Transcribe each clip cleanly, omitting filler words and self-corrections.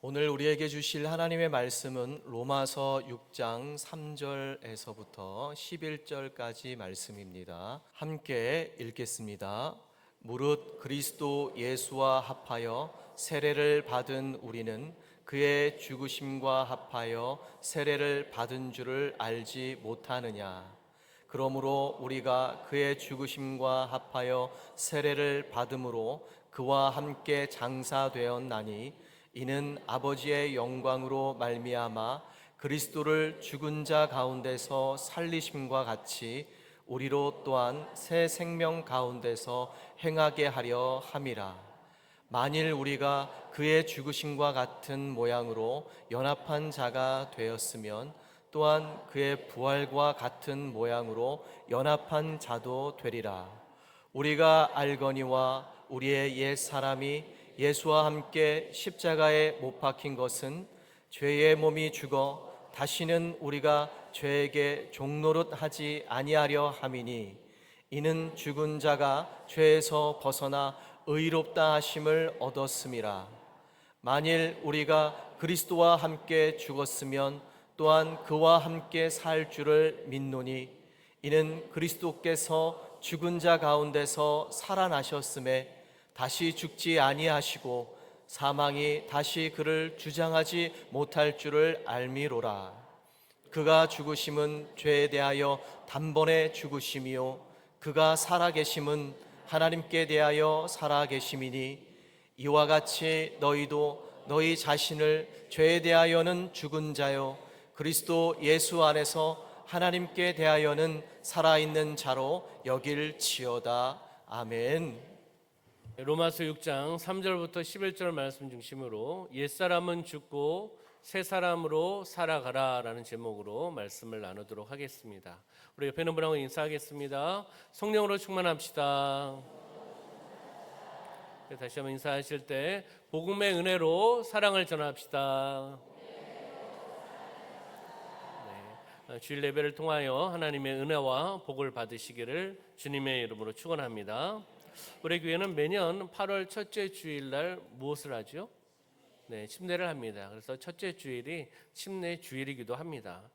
오늘 우리에게 주실 하나님의 말씀은 로마서 6장 3절에서부터 11절까지 말씀입니다. 함께 읽겠습니다. 무릇 그리스도 예수와 합하여 세례를 받은 우리는 그의 죽으심과 합하여 세례를 받은 줄을 알지 못하느냐. 그러므로 우리가 그의 죽으심과 합하여 세례를 받음으로 그와 함께 장사되었나니 이는 아버지의 영광으로 말미암아 그리스도를 죽은 자 가운데서 살리심과 같이 우리로 또한 새 생명 가운데서 행하게 하려 함이라. 만일 우리가 그의 죽으심과 같은 모양으로 연합한 자가 되었으면 또한 그의 부활과 같은 모양으로 연합한 자도 되리라. 우리가 알거니와 우리의 옛 사람이 예수와 함께 십자가에 못 박힌 것은 죄의 몸이 죽어 다시는 우리가 죄에게 종노릇하지 아니하려 함이니 이는 죽은 자가 죄에서 벗어나 의롭다 하심을 얻었음이라. 만일 우리가 그리스도와 함께 죽었으면 또한 그와 함께 살 줄을 믿노니 이는 그리스도께서 죽은 자 가운데서 살아나셨음에 다시 죽지 아니하시고 사망이 다시 그를 주장하지 못할 줄을 알미로라. 그가 죽으심은 죄에 대하여 단번에 죽으심이요 그가 살아계심은 하나님께 대하여 살아계심이니 이와 같이 너희도 너희 자신을 죄에 대하여는 죽은 자요 그리스도 예수 안에서 하나님께 대하여는 살아있는 자로 여길지어다. 아멘. 로마서 6장 3절부터 11절 말씀 중심으로 옛사람은 죽고 새 사람으로 살아가라 라는 제목으로 말씀을 나누도록 하겠습니다. 우리 옆에 있는 분하고 인사하겠습니다. 성령으로 충만합시다. 다시 한번 인사하실 때 복음의 은혜로 사랑을 전합시다. 네, 주일 예배를 통하여 하나님의 은혜와 복을 받으시기를 주님의 이름으로 축원합니다. 우리 교회는 매년 8월 첫째 주일날 무엇을 하죠? 네, 침례를 합니다. 그래서 첫째 주일이 침례 주일이기도 합니다.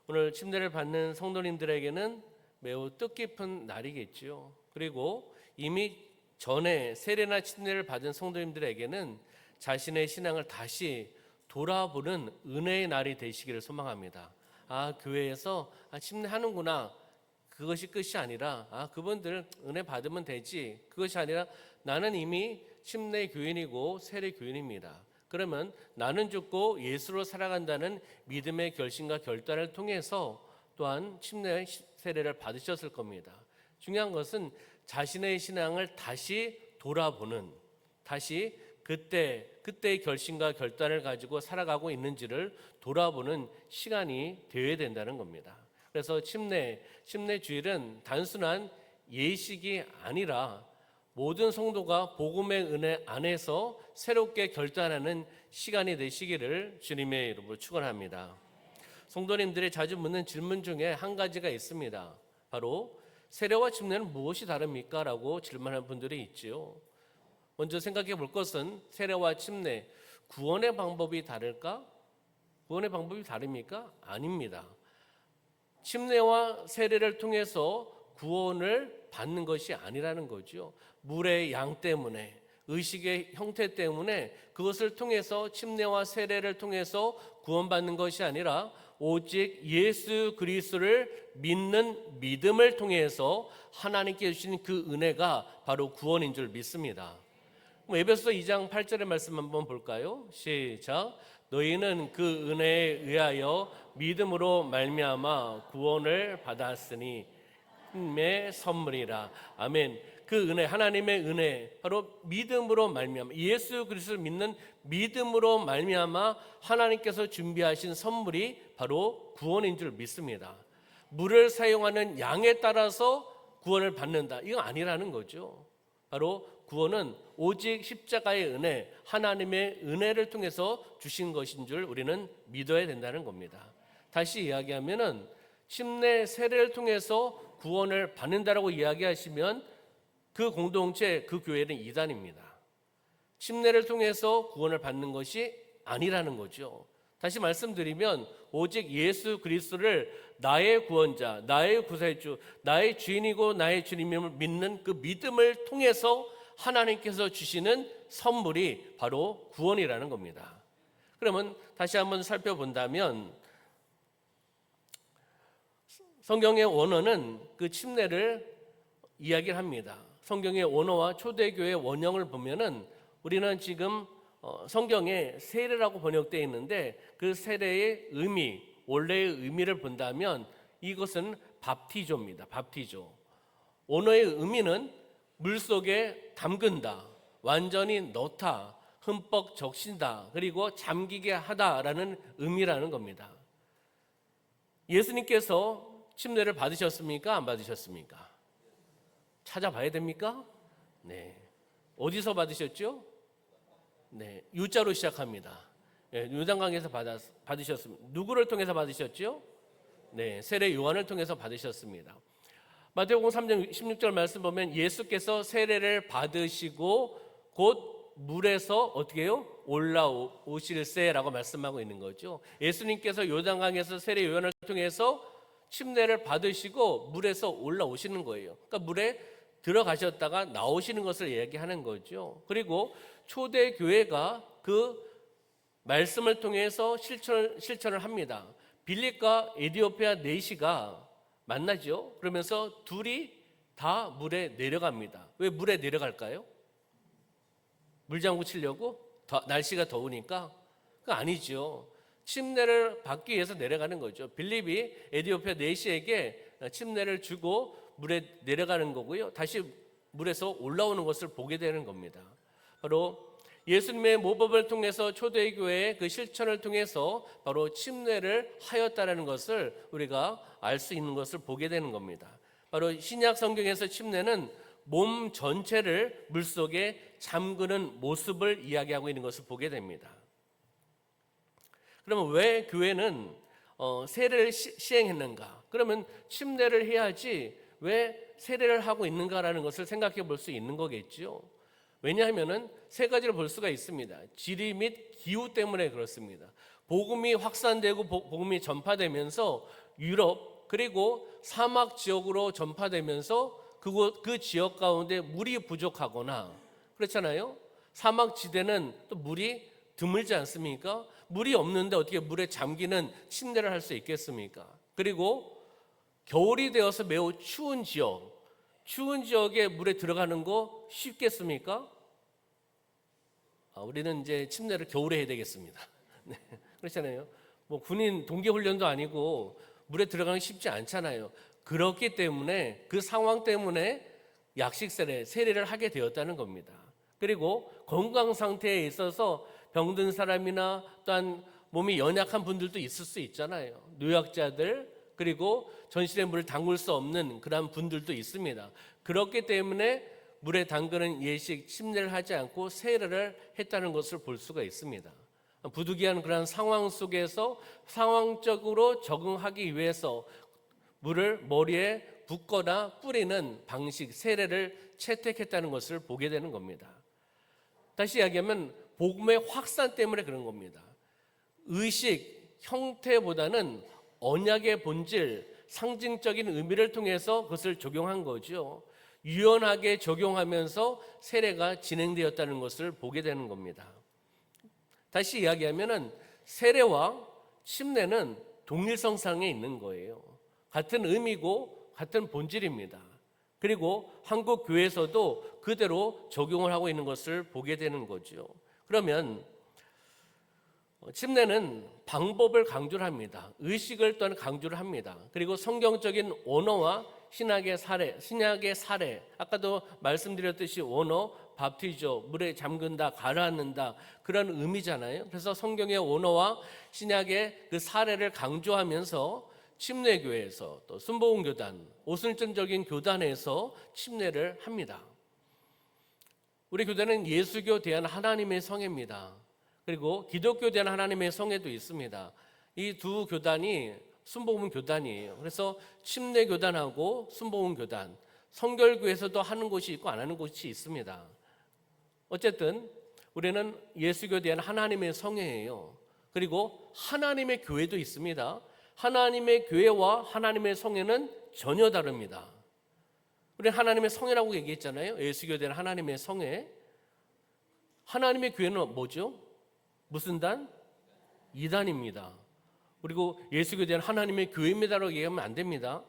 오늘 침례를 받는 성도님들에게는 매우 뜻깊은 날이겠죠. 그리고 이미 전에 세례나 침례를 받은 성도님들에게는 자신의 신앙을 다시 돌아보는 은혜의 날이 되시기를 소망합니다. 교회에서 침례하는구나. 그것이 끝이 아니라 그분들 은혜 받으면 되지. 그것이 아니라 나는 이미 침례 교인이고 세례 교인입니다. 그러면 나는 죽고 예수로 살아간다는 믿음의 결심과 결단을 통해서 또한 침례 세례를 받으셨을 겁니다. 중요한 것은 자신의 신앙을 다시 돌아보는, 다시 그때의 결심과 결단을 가지고 살아가고 있는지를 돌아보는 시간이 되어야 된다는 겁니다. 그래서 침례 주일은 단순한 예식이 아니라 모든 성도가 복음의 은혜 안에서 새롭게 결단하는 시간이 되시기를 주님의 이름으로 축원합니다. 성도님들이 자주 묻는 질문 중에 한 가지가 있습니다. 바로 세례와 침례는 무엇이 다릅니까? 라고 질문하는 분들이 있지요. 먼저 생각해 볼 것은 세례와 침례, 구원의 방법이 다를까? 구원의 방법이 다릅니까? 아닙니다. 침례와 세례를 통해서 구원을 받는 것이 아니라는 거죠. 물의 양 때문에, 의식의 형태 때문에 그것을 통해서 침례와 세례를 통해서 구원받는 것이 아니라 오직 예수 그리스도를 믿는 믿음을 통해서 하나님께 주신 그 은혜가 바로 구원인 줄 믿습니다. 에베소서 2장 8절의 말씀 한번 볼까요? 시작. 너희는 그 은혜에 의하여 믿음으로 말미암아 구원을 받았으니 하나님의 선물이라. 아멘. 그 은혜, 하나님의 은혜, 바로 믿음으로 말미암아, 예수 그리스도를 믿는 믿음으로 말미암아 하나님께서 준비하신 선물이 바로 구원인 줄 믿습니다. 물을 사용하는 양에 따라서 구원을 받는다, 이거 아니라는 거죠. 바로 구원은 오직 십자가의 은혜, 하나님의 은혜를 통해서 주신 것인 줄 우리는 믿어야 된다는 겁니다. 다시 이야기하면은 침례 세례를 통해서 구원을 받는다라고 이야기하시면 그 공동체, 그 교회는 이단입니다. 침례를 통해서 구원을 받는 것이 아니라는 거죠. 다시 말씀드리면 오직 예수 그리스도를 나의 구원자, 나의 구세주, 나의 주인이고 나의 주님임을 믿는 그 믿음을 통해서 하나님께서 주시는 선물이 바로 구원이라는 겁니다. 그러면 다시 한번 살펴본다면 성경의 원어는 그 침례를 이야기를 합니다. 성경의 원어와 초대교회의 원형을 보면은 우리는 지금 성경에 세례라고 번역되어 있는데 그 세례의 의미, 원래의 의미를 본다면 이것은 밥티조입니다. 밥티조. 원어의 의미는 물속에 담근다, 완전히 넣다, 흠뻑 적신다, 그리고 잠기게 하다라는 의미라는 겁니다. 예수님께서 침례를 받으셨습니까? 안 받으셨습니까? 찾아봐야 됩니까? 네. 어디서 받으셨죠? 네. U자로 시작합니다. 네, 요단강에서 받으셨습니다. 누구를 통해서 받으셨죠? 네. 세례 요한을 통해서 받으셨습니다. 마태복음 3장 16절 말씀 보면 예수께서 세례를 받으시고 곧 물에서 어떻게 해요? 올라오실세라고 말씀하고 있는 거죠. 예수님께서 요단강에서 세례 요한을 통해서 침례를 받으시고 물에서 올라오시는 거예요. 그러니까 물에 들어가셨다가 나오시는 것을 이야기하는 거죠. 그리고 초대 교회가 그 말씀을 통해서 실천을 합니다. 빌립과 에디오피아 네시가 만나죠. 그러면서 둘이 다 물에 내려갑니다. 왜 물에 내려갈까요? 물장구 치려고? 날씨가 더우니까? 그거 아니죠. 침례를 받기 위해서 내려가는 거죠. 빌립이 에디오피아 네시에게 침례를 주고 물에 내려가는 거고요. 다시 물에서 올라오는 것을 보게 되는 겁니다. 바로 예수님의 모범을 통해서 초대교회의 그 실천을 통해서 바로 침례를 하였다라는 것을 우리가 알 수 있는 것을 보게 되는 겁니다. 바로 신약 성경에서 침례는 몸 전체를 물속에 잠그는 모습을 이야기하고 있는 것을 보게 됩니다. 그러면 왜 교회는 세례를 시행했는가? 그러면 침례를 해야지 왜 세례를 하고 있는가라는 것을 생각해 볼 수 있는 거겠죠. 왜냐하면 세 가지를 볼 수가 있습니다. 지리 및 기후 때문에 그렇습니다. 복음이 확산되고 복음이 전파되면서 유럽 그리고 사막 지역으로 전파되면서 그 지역 가운데 물이 부족하거나 그렇잖아요. 사막 지대는 또 물이 드물지 않습니까? 물이 없는데 어떻게 물에 잠기는 침례를 할 수 있겠습니까? 그리고 겨울이 되어서 매우 추운 지역에 물에 들어가는 거 쉽겠습니까? 우리는 이제 침례를 겨울에 해야 되겠습니다. 네, 그렇잖아요. 뭐 군인 동계 훈련도 아니고 물에 들어가기 쉽지 않잖아요. 그렇기 때문에 그 상황 때문에 약식 세례를 하게 되었다는 겁니다. 그리고 건강 상태에 있어서 병든 사람이나 또한 몸이 연약한 분들도 있을 수 있잖아요. 노약자들 그리고 전신에 물을 담글 수 없는 그런 분들도 있습니다. 그렇기 때문에 물에 담그는 예식 침례를 하지 않고 세례를 했다는 것을 볼 수가 있습니다. 부득이한 그런 상황 속에서 상황적으로 적응하기 위해서 물을 머리에 붓거나 뿌리는 방식 세례를 채택했다는 것을 보게 되는 겁니다. 다시 이야기하면 복음의 확산 때문에 그런 겁니다. 의식 형태보다는 언약의 본질, 상징적인 의미를 통해서 그것을 적용한 거죠. 유연하게 적용하면서 세례가 진행되었다는 것을 보게 되는 겁니다. 다시 이야기하면 세례와 침례는 동일성상에 있는 거예요. 같은 의미고 같은 본질입니다. 그리고 한국 교회에서도 그대로 적용을 하고 있는 것을 보게 되는 거죠. 그러면 침례는 방법을 강조를 합니다. 의식을 또한 강조를 합니다. 그리고 성경적인 언어와 신약의 사례, 아까도 말씀드렸듯이 언어, 밥티조, 물에 잠근다, 가라앉는다 그런 의미잖아요. 그래서 성경의 언어와 신약의 그 사례를 강조하면서 침례교회에서 또 순복음교단, 오순절적인 교단에서 침례를 합니다. 우리 교단은 예수교 대한 하나님의 성회입니다. 그리고 기독교 대한 하나님의 성회도 있습니다. 이 두 교단이 순복음 교단이에요. 그래서 침례 교단하고 순복음 교단, 성결교에서도 하는 곳이 있고 안 하는 곳이 있습니다. 어쨌든 우리는 예수교에 대한 하나님의 성회예요. 그리고 하나님의 교회도 있습니다. 하나님의 교회와 하나님의 성회는 전혀 다릅니다. 우리는 하나님의 성회라고 얘기했잖아요. 예수교에 대한 하나님의 성회. 하나님의 교회는 뭐죠? 무슨 단? 이단입니다. 그리고 예수교에 대한 하나님의 교회입니다라고 얘기하면 안 됩니다.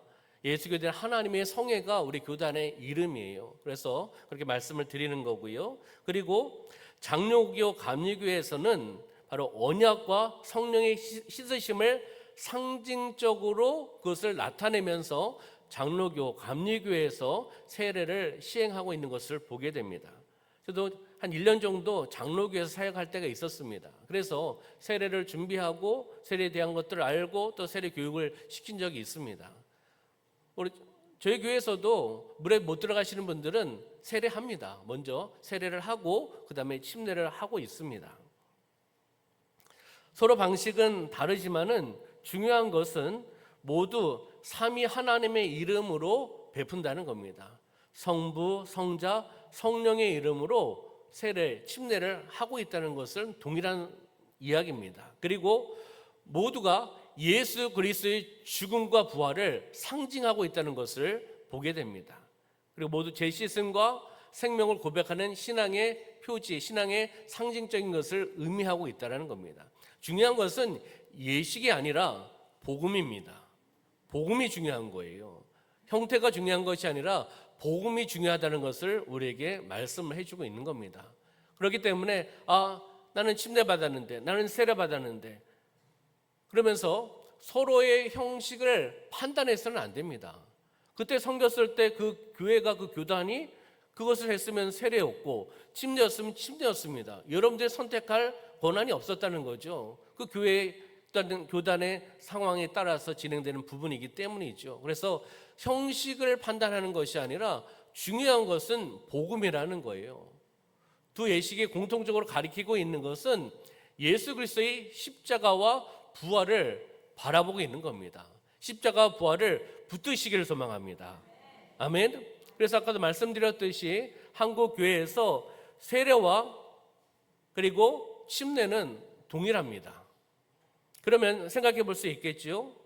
예수교에 대한 하나님의 성회가 우리 교단의 이름이에요. 그래서 그렇게 말씀을 드리는 거고요. 그리고 장로교, 감리교에서는 바로 언약과 성령의 씻으심을 상징적으로 그것을 나타내면서 장로교, 감리교에서 세례를 시행하고 있는 것을 보게 됩니다. 저도 한 1년 정도 장로교에서 사역할 때가 있었습니다. 그래서 세례를 준비하고 세례에 대한 것들을 알고 또 세례 교육을 시킨 적이 있습니다. 저희 교회에서도 물에 못 들어가시는 분들은 세례합니다. 먼저 세례를 하고 그 다음에 침례를 하고 있습니다. 서로 방식은 다르지만은 중요한 것은 모두 삼위 하나님의 이름으로 베푼다는 겁니다. 성부, 성자, 성령의 이름으로 세례, 침례를 하고 있다는 것은 동일한 이야기입니다. 그리고 모두가 예수 그리스도의 죽음과 부활을 상징하고 있다는 것을 보게 됩니다. 그리고 모두 재시승과 생명을 고백하는 신앙의 표지, 신앙의 상징적인 것을 의미하고 있다는 겁니다. 중요한 것은 예식이 아니라 복음입니다. 복음이 중요한 거예요. 형태가 중요한 것이 아니라 복음이 중요하다는 것을 우리에게 말씀을 해주고 있는 겁니다. 그렇기 때문에 나는 침례 받았는데, 나는 세례 받았는데, 그러면서 서로의 형식을 판단해서는 안 됩니다. 그때 섬겼을 때 그 교회가, 그 교단이 그것을 했으면 세례였고 침례였으면 침례였습니다. 여러분들이 선택할 권한이 없었다는 거죠. 그 교단의 상황에 따라서 진행되는 부분이기 때문이죠. 그래서 형식을 판단하는 것이 아니라 중요한 것은 복음이라는 거예요. 두 예식이 공통적으로 가리키고 있는 것은 예수 그리스도의 십자가와 부활을 바라보고 있는 겁니다. 십자가 부활을 붙드시기를 소망합니다. 아멘. 그래서 아까도 말씀드렸듯이 한국 교회에서 세례와 그리고 침례는 동일합니다. 그러면 생각해 볼 수 있겠죠.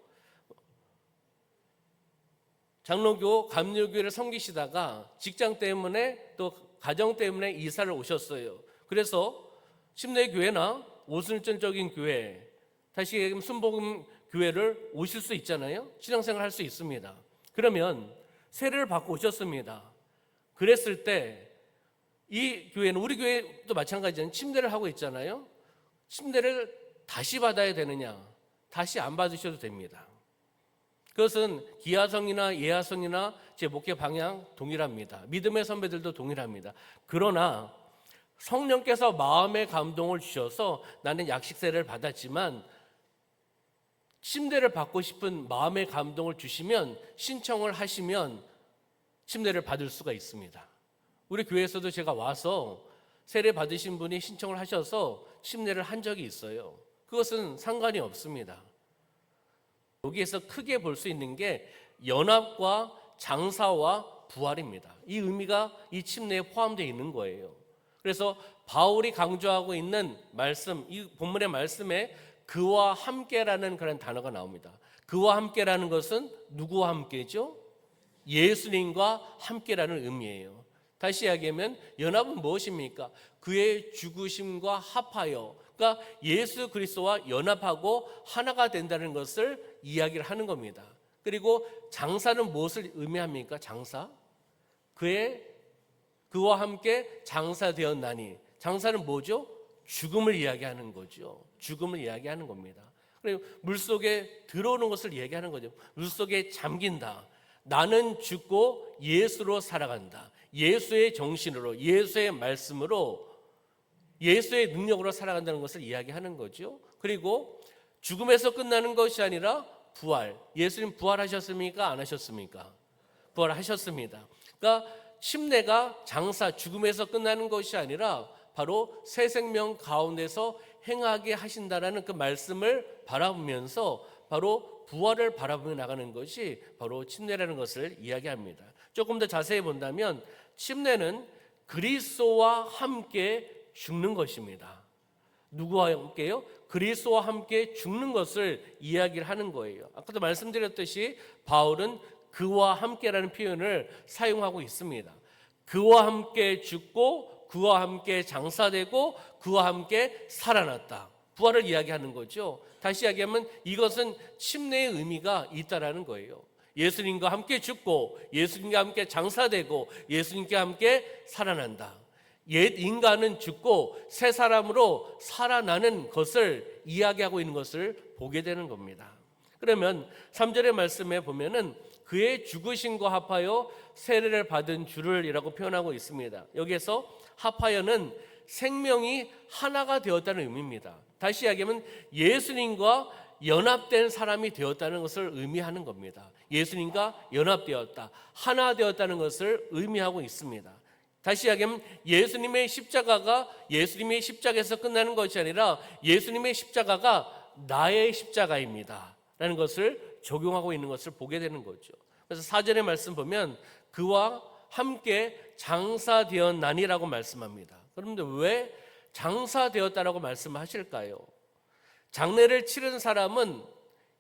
장로교, 감리교회를 섬기시다가 직장 때문에 또 가정 때문에 이사를 오셨어요. 그래서 침례교회나 오순절적인 교회, 다시 얘기하면 순복음 교회를 오실 수 있잖아요. 신앙생활 할 수 있습니다. 그러면 세례를 받고 오셨습니다. 그랬을 때 이 교회는, 우리 교회도 마찬가지잖아요. 침례를 하고 있잖아요. 침례를 다시 받아야 되느냐? 다시 안 받으셔도 됩니다. 그것은 기하성이나 예하성이나 제 목회 방향 동일합니다. 믿음의 선배들도 동일합니다. 그러나 성령께서 마음의 감동을 주셔서 나는 약식세례를 받았지만 침례를 받고 싶은 마음의 감동을 주시면, 신청을 하시면 침례를 받을 수가 있습니다. 우리 교회에서도 제가 와서 세례 받으신 분이 신청을 하셔서 침례를 한 적이 있어요. 그것은 상관이 없습니다. 여기에서 크게 볼 수 있는 게 연합과 장사와 부활입니다. 이 의미가 이 침례에 포함되어 있는 거예요. 그래서 바울이 강조하고 있는 말씀, 이 본문의 말씀에 그와 함께라는 그런 단어가 나옵니다. 그와 함께라는 것은 누구와 함께죠? 예수님과 함께라는 의미예요. 다시 이야기하면 연합은 무엇입니까? 그의 죽으심과 합하여, 그러니까 예수 그리스도와 연합하고 하나가 된다는 것을 이야기를 하는 겁니다. 그리고 장사는 무엇을 의미합니까? 장사? 그와 함께 장사되었나니. 장사는 뭐죠? 죽음을 이야기하는 거죠. 죽음을 이야기하는 겁니다. 그리고 물속에 들어오는 것을 이야기하는 거죠. 물속에 잠긴다. 나는 죽고 예수로 살아간다. 예수의 정신으로, 예수의 말씀으로, 예수의 능력으로 살아간다는 것을 이야기하는 거죠. 그리고 죽음에서 끝나는 것이 아니라 부활. 예수님 부활하셨습니까? 안 하셨습니까? 부활하셨습니다. 그러니까 침례가 장사, 죽음에서 끝나는 것이 아니라 바로 새 생명 가운데서 행하게 하신다라는 그 말씀을 바라보면서 바로 부활을 바라보며 나가는 것이 바로 침례라는 것을 이야기합니다. 조금 더 자세히 본다면 침례는 그리스도와 함께 죽는 것입니다. 누구와 함께요? 그리스도와 함께 죽는 것을 이야기를 하는 거예요. 아까도 말씀드렸듯이 바울은 그와 함께라는 표현을 사용하고 있습니다. 그와 함께 죽고 그와 함께 장사되고 그와 함께 살아났다. 부활을 이야기하는 거죠. 다시 이야기하면 이것은 침례의 의미가 있다라는 거예요. 예수님과 함께 죽고 예수님과 함께 장사되고 예수님과 함께 살아난다. 옛 인간은 죽고 새 사람으로 살아나는 것을 이야기하고 있는 것을 보게 되는 겁니다. 그러면 3절의 말씀에 보면은 그의 죽으심과 합하여 세례를 받은 줄을이라고 표현하고 있습니다. 여기에서 합하여는 생명이 하나가 되었다는 의미입니다. 다시 이야기하면 예수님과 연합된 사람이 되었다는 것을 의미하는 겁니다. 예수님과 연합되었다, 하나 되었다는 것을 의미하고 있습니다. 다시 이야기하면 예수님의 십자가가 예수님의 십자가에서 끝나는 것이 아니라 예수님의 십자가가 나의 십자가입니다 라는 것을 적용하고 있는 것을 보게 되는 거죠. 그래서 4절의 말씀 보면 그와 함께 장사되었나니라고 말씀합니다. 그런데 왜 장사되었다라고 말씀하실까요? 장례를 치른 사람은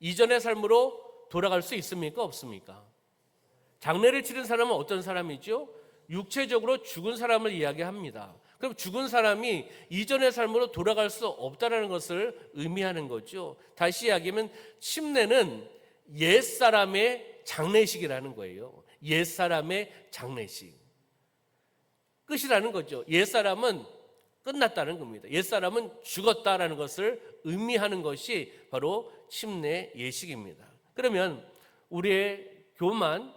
이전의 삶으로 돌아갈 수 있습니까? 없습니까? 장례를 치른 사람은 어떤 사람이죠? 육체적으로 죽은 사람을 이야기합니다. 그럼 죽은 사람이 이전의 삶으로 돌아갈 수 없다는 것을 의미하는 거죠. 다시 이야기하면 침례는 옛사람의 장례식이라는 거예요. 옛사람의 장례식. 끝이라는 거죠. 옛사람은 끝났다는 겁니다. 옛사람은 죽었다라는 것을 의미하는 것이 바로 침례 예식입니다. 그러면 우리의 교만,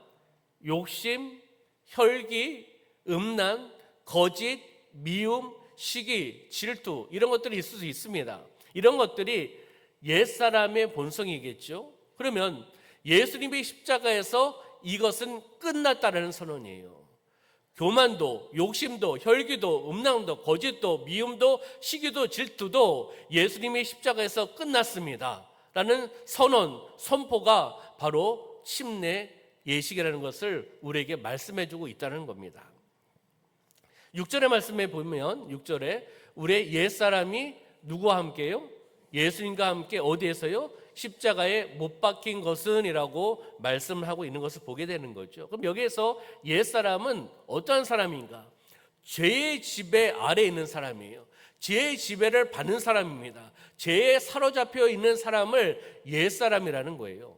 욕심, 혈기, 음란, 거짓, 미움, 시기, 질투 이런 것들이 있을 수 있습니다. 이런 것들이 옛사람의 본성이겠죠. 그러면 예수님의 십자가에서 이것은 끝났다는 선언이에요. 교만도, 욕심도, 혈기도, 음란도, 거짓도, 미움도, 시기도, 질투도 예수님의 십자가에서 끝났습니다 라는 선언, 선포가 바로 침례 예식이라는 것을 우리에게 말씀해주고 있다는 겁니다. 6절의 말씀에 보면 6절에 우리의 옛사람이 누구와 함께요? 예수님과 함께 어디에서요? 십자가에 못 박힌 것은 이라고 말씀을 하고 있는 것을 보게 되는 거죠. 그럼 여기에서 옛사람은 어떠한 사람인가? 죄의 지배 아래에 있는 사람이에요. 죄의 지배를 받는 사람입니다. 죄에 사로잡혀 있는 사람을 옛사람이라는 거예요.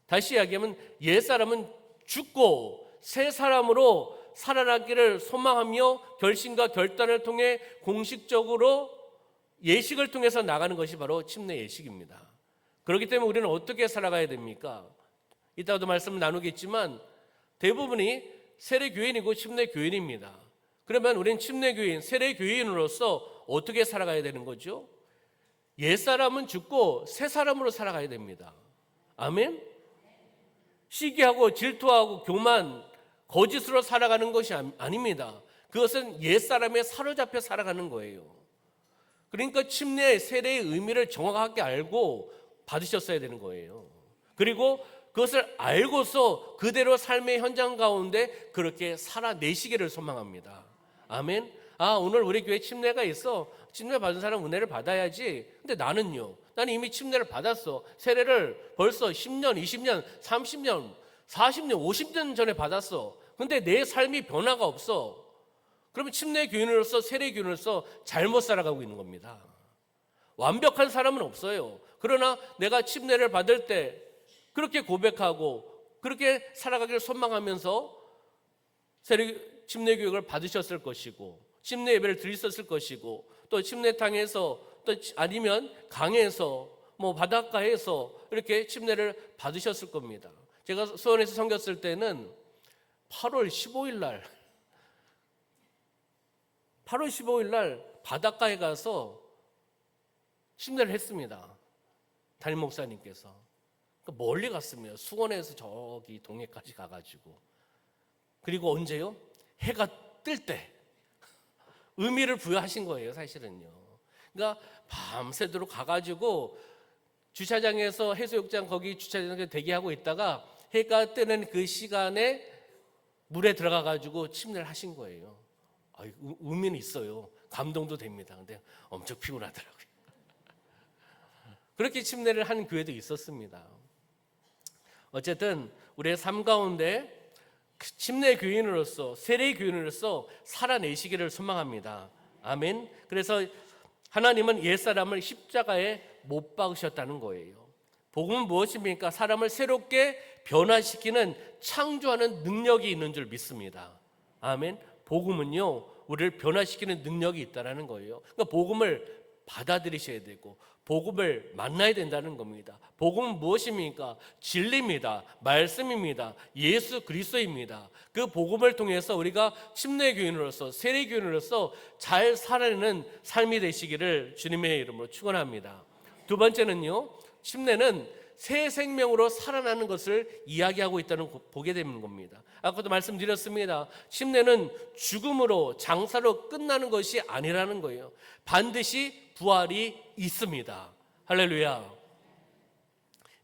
다시 이야기하면 옛사람은 죽고 새 사람으로 살아나기를 소망하며 결심과 결단을 통해 공식적으로 예식을 통해서 나가는 것이 바로 침례 예식입니다. 그렇기 때문에 우리는 어떻게 살아가야 됩니까? 이따가도 말씀을 나누겠지만 대부분이 세례교인이고 침례교인입니다. 그러면 우리는 침례교인, 세례교인으로서 어떻게 살아가야 되는 거죠? 옛사람은 죽고 새 사람으로 살아가야 됩니다. 아멘? 시기하고 질투하고 교만, 거짓으로 살아가는 것이 아닙니다. 그것은 옛사람에 사로잡혀 살아가는 거예요. 그러니까 침례, 세례의 의미를 정확하게 알고 받으셨어야 되는 거예요. 그리고 그것을 알고서 그대로 삶의 현장 가운데 그렇게 살아내시기를 소망합니다. 아멘. 오늘 우리 교회 침례가 있어. 침례 받은 사람 은혜를 받아야지. 근데 나는요. 나는 이미 침례를 받았어. 세례를 벌써 10년, 20년, 30년, 40년, 50년 전에 받았어. 근데 내 삶이 변화가 없어. 그러면 침례 교인으로서, 세례 교인으로서 잘못 살아가고 있는 겁니다. 완벽한 사람은 없어요. 그러나 내가 침례를 받을 때 그렇게 고백하고 그렇게 살아가기를 소망하면서 침례 교육을 받으셨을 것이고 침례 예배를 드리셨을 것이고 또 침례탕에서 또 아니면 강에서 바닷가에서 이렇게 침례를 받으셨을 겁니다. 제가 수원에서 섬겼을 때는 8월 15일 날 바닷가에 가서 침례를 했습니다. 담임 목사님께서. 멀리 갔습니다. 수원에서 저기 동해까지 가가지고. 그리고 언제요? 해가 뜰 때 의미를 부여하신 거예요, 사실은요. 그러니까 밤새도록 가가지고 주차장에서 해수욕장 거기 주차장에 대기하고 있다가 해가 뜨는 그 시간에 물에 들어가가지고 침례를 하신 거예요. 의미는 있어요. 감동도 됩니다. 근데 엄청 피곤하더라고요. 그렇게 침례를 한 교회도 있었습니다. 어쨌든 우리의 삶 가운데 침례 교인으로서, 세례 교인으로서 살아내시기를 소망합니다. 아멘. 그래서 하나님은 옛사람을 십자가에 못 박으셨다는 거예요. 복음은 무엇입니까? 사람을 새롭게 변화시키는, 창조하는 능력이 있는 줄 믿습니다. 아멘. 복음은요, 우리를 변화시키는 능력이 있다는 거예요. 그러니까 복음을 받아들이셔야 되고 복음을 만나야 된다는 겁니다. 복음은 무엇입니까? 진리입니다. 말씀입니다. 예수 그리스도입니다. 그 복음을 통해서 우리가 침례교인으로서, 세례교인으로서 잘 살아내는 삶이 되시기를 주님의 이름으로 축원합니다. 두 번째는요, 침례는 새 생명으로 살아나는 것을 이야기하고 있다는 거 보게 되는 겁니다. 아까도 말씀드렸습니다. 침례는 죽음으로, 장사로 끝나는 것이 아니라는 거예요. 반드시 부활이 있습니다. 할렐루야.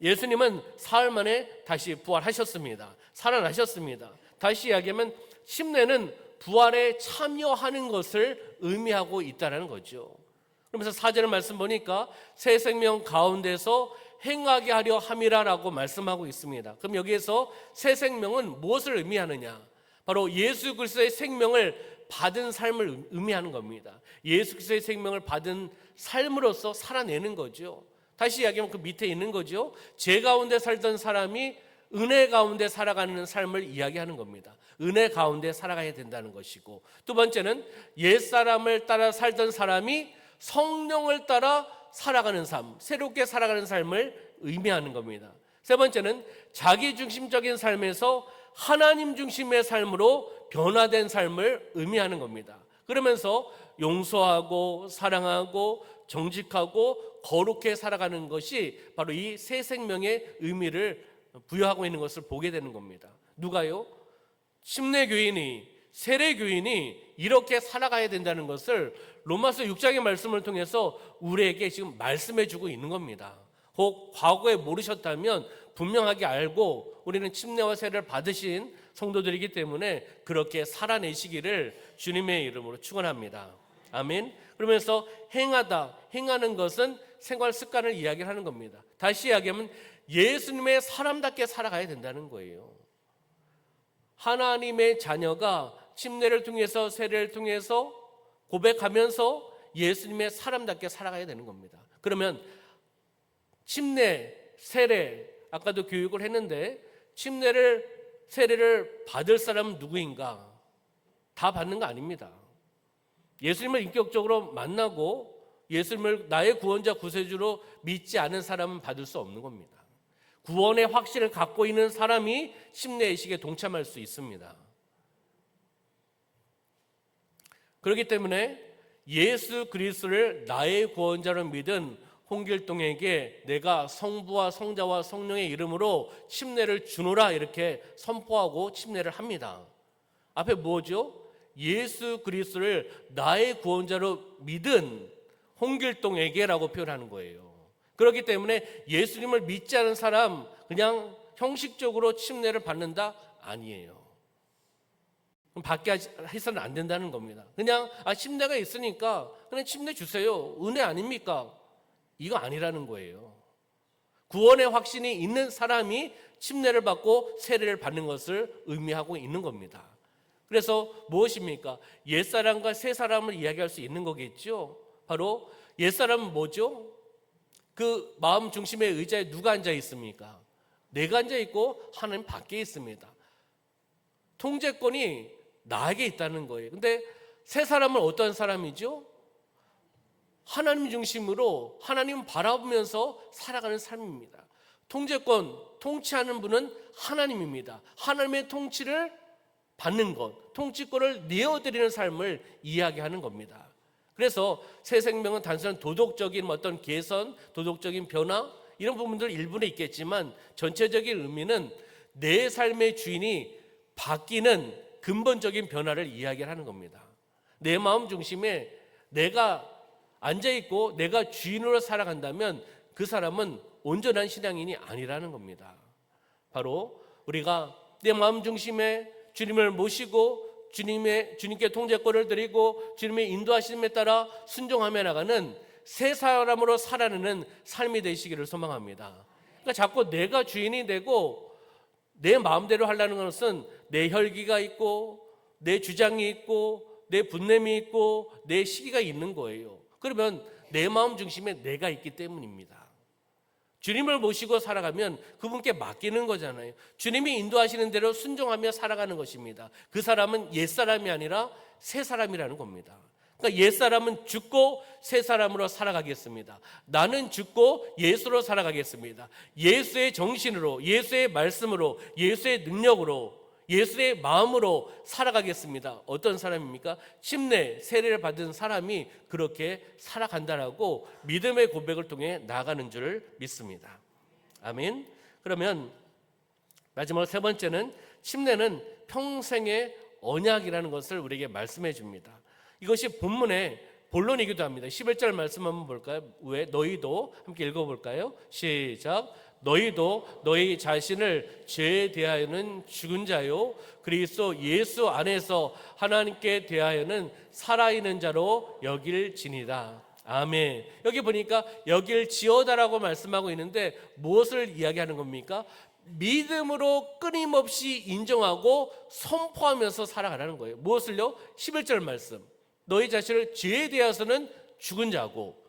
예수님은 사흘 만에 다시 부활하셨습니다. 살아나셨습니다. 다시 이야기하면 침례는 부활에 참여하는 것을 의미하고 있다는 거죠. 그러면서 4절 말씀 보니까 새 생명 가운데서 행하게 하려 함이라라고 말씀하고 있습니다. 그럼 여기에서 새 생명은 무엇을 의미하느냐? 바로 예수 그리스도의 생명을 받은 삶을 의미하는 겁니다. 예수 그리스도의 생명을 받은 삶으로서 살아내는 거죠. 다시 이야기하면 그 밑에 있는 거죠. 죄 가운데 살던 사람이 은혜 가운데 살아가는 삶을 이야기하는 겁니다. 은혜 가운데 살아가야 된다는 것이고, 두 번째는 옛사람을 따라 살던 사람이 성령을 따라 살아가는 삶, 새롭게 살아가는 삶을 의미하는 겁니다. 세 번째는 자기중심적인 삶에서 하나님 중심의 삶으로 변화된 삶을 의미하는 겁니다. 그러면서 용서하고 사랑하고 정직하고 거룩해 살아가는 것이 바로 이 새 생명의 의미를 부여하고 있는 것을 보게 되는 겁니다. 누가요? 침례교인이, 세례교인이 이렇게 살아가야 된다는 것을 로마서 6장의 말씀을 통해서 우리에게 지금 말씀해 주고 있는 겁니다. 혹 과거에 모르셨다면 분명하게 알고 우리는 침례와 세례를 받으신 성도들이기 때문에 그렇게 살아내시기를 주님의 이름으로 축원합니다. 아멘. 그러면서 행하는 것은 생활 습관을 이야기하는 겁니다. 다시 이야기하면 예수님의 사람답게 살아가야 된다는 거예요. 하나님의 자녀가 침례를 통해서, 세례를 통해서 고백하면서 예수님의 사람답게 살아가야 되는 겁니다. 그러면 침례, 세례, 아까도 교육을 했는데 침례를, 세례를 받을 사람은 누구인가? 다 받는 거 아닙니다. 예수님을 인격적으로 만나고 예수님을 나의 구원자, 구세주로 믿지 않은 사람은 받을 수 없는 겁니다. 구원의 확신을 갖고 있는 사람이 침례의식에 동참할 수 있습니다. 그렇기 때문에 예수 그리스도를 나의 구원자로 믿은 홍길동에게 내가 성부와 성자와 성령의 이름으로 침례를 주노라 이렇게 선포하고 침례를 합니다. 앞에 뭐죠? 예수 그리스도를 나의 구원자로 믿은 홍길동에게라고 표현하는 거예요. 그렇기 때문에 예수님을 믿지 않은 사람 그냥 형식적으로 침례를 받는다? 아니에요. 그럼 받게 해서는 안 된다는 겁니다. 그냥 침례가 있으니까 그냥 침례 주세요. 은혜 아닙니까? 이거 아니라는 거예요. 구원의 확신이 있는 사람이 침례를 받고 세례를 받는 것을 의미하고 있는 겁니다. 그래서 무엇입니까? 옛사람과 새사람을 이야기할 수 있는 거겠죠. 바로 옛사람은 뭐죠? 그 마음 중심의 의자에 누가 앉아 있습니까? 내가 앉아 있고 하나님 밖에 있습니다. 통제권이 나에게 있다는 거예요. 근데 새 사람은 어떤 사람이죠? 하나님 중심으로 하나님 바라보면서 살아가는 삶입니다. 통제권, 통치하는 분은 하나님입니다. 하나님의 통치를 받는 것, 통치권을 내어드리는 삶을 이야기하는 겁니다. 그래서 새 생명은 단순한 도덕적인 어떤 개선, 도덕적인 변화 이런 부분들 일부는 있겠지만 전체적인 의미는 내 삶의 주인이 바뀌는 근본적인 변화를 이야기하는 겁니다. 내 마음 중심에 내가 앉아있고 내가 주인으로 살아간다면 그 사람은 온전한 신앙인이 아니라는 겁니다. 바로 우리가 내 마음 중심에 주님을 모시고 주님께 통제권을 드리고 주님의 인도하심에 따라 순종하며 나가는 새 사람으로 살아내는 삶이 되시기를 소망합니다. 그러니까 자꾸 내가 주인이 되고 내 마음대로 하려는 것은 내 혈기가 있고 내 주장이 있고 내 분냄이 있고 내 시기가 있는 거예요. 그러면 내 마음 중심에 내가 있기 때문입니다. 주님을 모시고 살아가면 그분께 맡기는 거잖아요. 주님이 인도하시는 대로 순종하며 살아가는 것입니다. 그 사람은 옛사람이 아니라 새 사람이라는 겁니다. 그러니까 옛사람은 죽고 새 사람으로 살아가겠습니다. 나는 죽고 예수로 살아가겠습니다. 예수의 정신으로, 예수의 말씀으로, 예수의 능력으로, 예수의 마음으로 살아가겠습니다. 어떤 사람입니까? 침례, 세례를 받은 사람이 그렇게 살아간다라고 믿음의 고백을 통해 나아가는 줄 믿습니다. 아멘. 그러면 마지막 세 번째는 침례는 평생의 언약이라는 것을 우리에게 말씀해 줍니다. 이것이 본문의 본론이기도 합니다. 11절 말씀 한번 볼까요? 왜 너희도 함께 읽어볼까요? 시작. 너희도 너희 자신을 죄에 대하여는 죽은 자요 그리스도 예수 안에서 하나님께 대하여는 살아있는 자로 여길지니라. 아멘. 여기 보니까 여길지어다라고 말씀하고 있는데 무엇을 이야기하는 겁니까? 믿음으로 끊임없이 인정하고 선포하면서 살아가라는 거예요. 무엇을요? 11절 말씀. 너희 자신을 죄에 대해서는 죽은 자고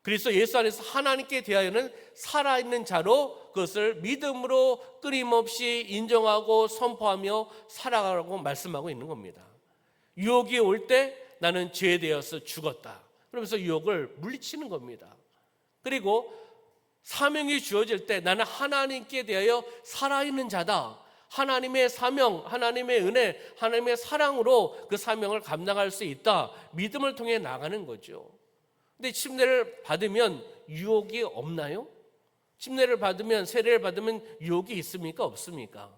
그리스도 예수 안에서 하나님께 대하여는 살아있는 자로 그것을 믿음으로 끊임없이 인정하고 선포하며 살아가라고 말씀하고 있는 겁니다. 유혹이 올 때 나는 죄에 대해서 죽었다. 그러면서 유혹을 물리치는 겁니다. 그리고 사명이 주어질 때 나는 하나님께 대하여 살아있는 자다. 하나님의 사명, 하나님의 은혜, 하나님의 사랑으로 그 사명을 감당할 수 있다. 믿음을 통해 나가는 거죠. 근데 침례를 받으면 유혹이 없나요? 침례를 받으면, 세례를 받으면 유혹이 있습니까? 없습니까?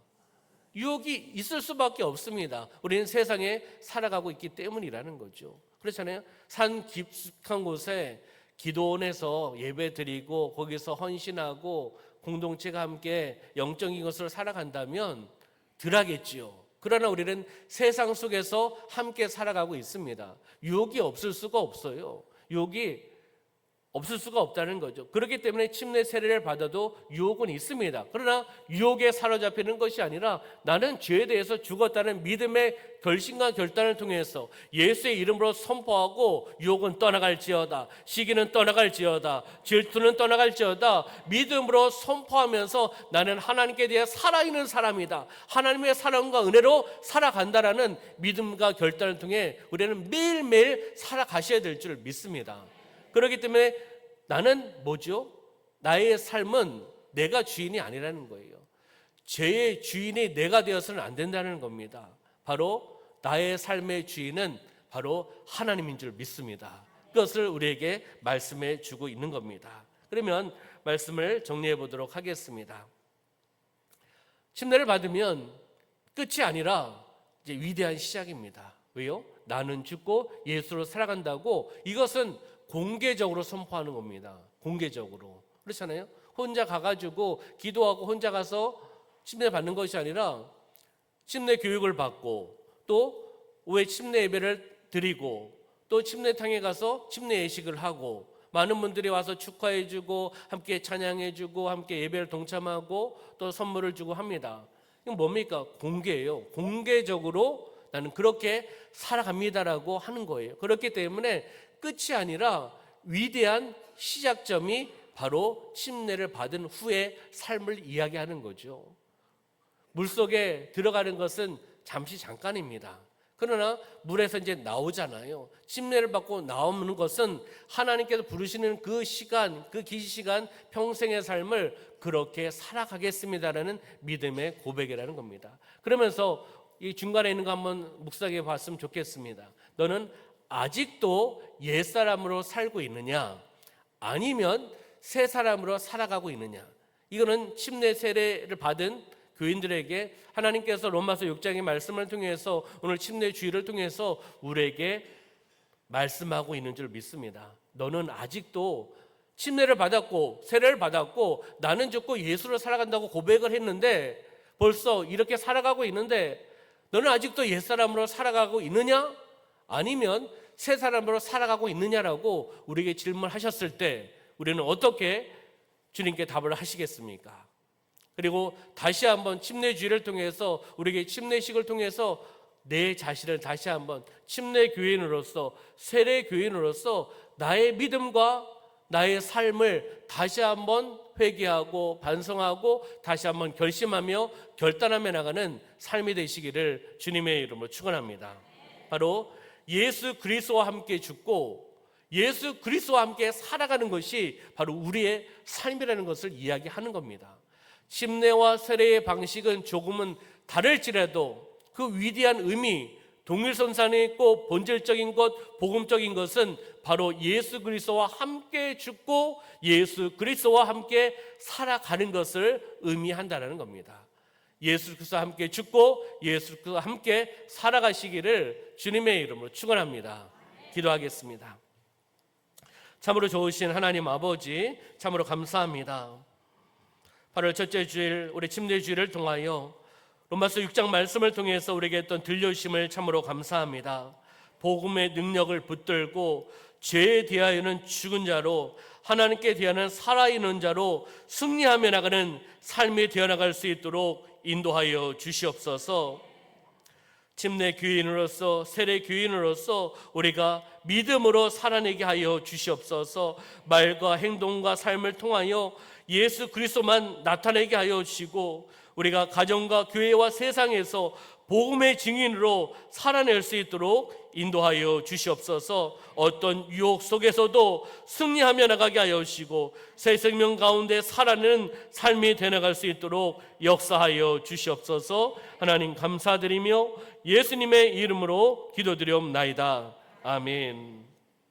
유혹이 있을 수밖에 없습니다. 우리는 세상에 살아가고 있기 때문이라는 거죠. 그렇잖아요. 산 깊숙한 곳에 기도원에서 예배 드리고 거기서 헌신하고 공동체가 함께 영적인 것을 살아간다면 덜하겠지요. 그러나 우리는 세상 속에서 함께 살아가고 있습니다. 유혹이 없을 수가 없어요. 유혹이 없을 수가 없다는 거죠. 그렇기 때문에 침례 세례를 받아도 유혹은 있습니다. 그러나 유혹에 사로잡히는 것이 아니라 나는 죄에 대해서 죽었다는 믿음의 결심과 결단을 통해서 예수의 이름으로 선포하고 유혹은 떠나갈지어다, 시기는 떠나갈지어다, 질투는 떠나갈지어다 믿음으로 선포하면서 나는 하나님께 대해 살아있는 사람이다, 하나님의 사랑과 은혜로 살아간다라는 믿음과 결단을 통해 우리는 매일매일 살아가셔야 될 줄 믿습니다. 그렇기 때문에 나는 뭐죠? 나의 삶은 내가 주인이 아니라는 거예요. 죄의 주인이 내가 되어서는 안 된다는 겁니다. 바로 나의 삶의 주인은 바로 하나님인 줄 믿습니다. 그것을 우리에게 말씀해 주고 있는 겁니다. 그러면 말씀을 정리해 보도록 하겠습니다. 침례를 받으면 끝이 아니라 이제 위대한 시작입니다. 왜요? 나는 죽고 예수로 살아간다고 이것은 공개적으로 선포하는 겁니다. 공개적으로. 그렇잖아요. 혼자 가가지고 기도하고 혼자 가서 침례 받는 것이 아니라 침례 교육을 받고 또 왜 침례 예배를 드리고 또 침례탕에 가서 침례 예식을 하고 많은 분들이 와서 축하해주고 함께 찬양해주고 함께 예배를 동참하고 또 선물을 주고 합니다. 이건 뭡니까? 공개예요. 공개적으로 나는 그렇게 살아갑니다라고 하는 거예요. 그렇기 때문에 끝이 아니라 위대한 시작점이 바로 침례를 받은 후의 삶을 이야기하는 거죠. 물속에 들어가는 것은 잠시 잠깐입니다. 그러나 물에서 이제 나오잖아요. 침례를 받고 나오는 것은 하나님께서 부르시는 그 시간, 그 긴 시간 평생의 삶을 그렇게 살아가겠습니다라는 믿음의 고백이라는 겁니다. 그러면서 이 중간에 있는 거 한번 묵상해 봤으면 좋겠습니다. 너는 아직도 옛사람으로 살고 있느냐? 아니면 새 사람으로 살아가고 있느냐? 이거는 침례 세례를 받은 교인들에게 하나님께서 로마서 6장의 말씀을 통해서 오늘 침례 주의를 통해서 우리에게 말씀하고 있는 줄 믿습니다. 너는 아직도 침례를 받았고 세례를 받았고 나는 죽고 예수로 살아간다고 고백을 했는데 벌써 이렇게 살아가고 있는데 너는 아직도 옛사람으로 살아가고 있느냐? 아니면 새 사람으로 살아가고 있느냐라고 우리에게 질문하셨을 때 우리는 어떻게 주님께 답을 하시겠습니까? 그리고 다시 한번 침례주의를 통해서 우리에게 침례식을 통해서 내 자신을 다시 한번 침례 교인으로서 세례 교인으로서 나의 믿음과 나의 삶을 다시 한번 회개하고 반성하고 다시 한번 결심하며 결단하며 나가는 삶이 되시기를 주님의 이름으로 축원합니다. 바로 예수 그리스도와 함께 죽고 예수 그리스도와 함께 살아가는 것이 바로 우리의 삶이라는 것을 이야기하는 겁니다. 침례와 세례의 방식은 조금은 다를지라도 그 위대한 의미, 동일선상에 있고 본질적인 것, 복음적인 것은 바로 예수 그리스도와 함께 죽고 예수 그리스도와 함께 살아가는 것을 의미한다는 겁니다. 예수 그리스도와 함께 죽고 예수 그리스도와 함께 살아가시기를 주님의 이름으로 축원합니다. 기도하겠습니다. 참으로 좋으신 하나님 아버지, 참으로 감사합니다. 8월 첫째 주일 우리 침례주일을 통하여 로마서 6장 말씀을 통해서 우리에게 했던 들려주심을 참으로 감사합니다. 복음의 능력을 붙들고 죄에 대하여는 죽은 자로 하나님께 대하여는 살아있는 자로 승리하며 나가는 삶이 되어나갈 수 있도록 인도하여 주시옵소서. 침례 교인으로서 세례 교인으로서 우리가 믿음으로 살아내게 하여 주시옵소서. 말과 행동과 삶을 통하여 예수 그리스도만 나타내게 하여 주시고 우리가 가정과 교회와 세상에서 복음의 증인으로 살아낼 수 있도록 인도하여 주시옵소서. 어떤 유혹 속에서도 승리하며 나가게 하여 주시고 새 생명 가운데 살아내는 삶이 되어나갈 수 있도록 역사하여 주시옵소서. 하나님 감사드리며 예수님의 이름으로 기도드리옵나이다. 아멘.